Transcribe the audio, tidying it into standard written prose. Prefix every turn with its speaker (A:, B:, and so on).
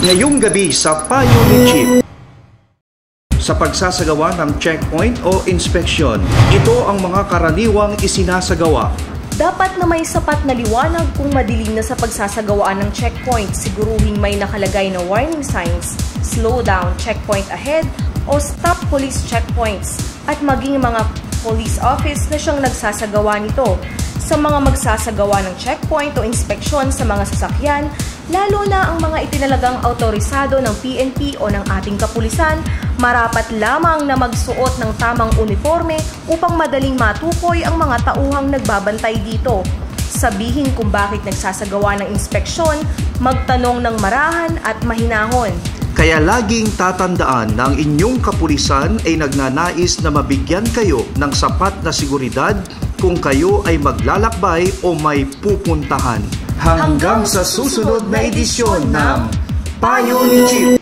A: Ngayong gabi sa Payo ni Chief. Sa pagsasagawa ng checkpoint o inspeksyon, ito ang mga karaniwang isinasagawa.
B: Dapat na may sapat na liwanag kung madilim na sa pagsasagawaan ng checkpoint. Siguruhin may nakalagay na warning signs, slow down, checkpoint ahead, o stop police checkpoints. At maging mga police office na siyang nagsasagawa nito. Sa mga magsasagawa ng checkpoint o inspeksyon sa mga sasakyan, lalo na ang mga itinalagang autorisado ng PNP o ng ating kapulisan, marapat lamang na magsuot ng tamang uniforme upang madaling matukoy ang mga tauhang nagbabantay dito. Sabihin kung bakit nagsasagawa ng inspeksyon, magtanong ng marahan at mahinahon.
A: Kaya laging tatandaan na ang inyong kapulisan ay nagnanais na mabigyan kayo ng sapat na seguridad kung kayo ay maglalakbay o may pupuntahan. Hanggang sa susunod na edisyon ng Payo ni Chief.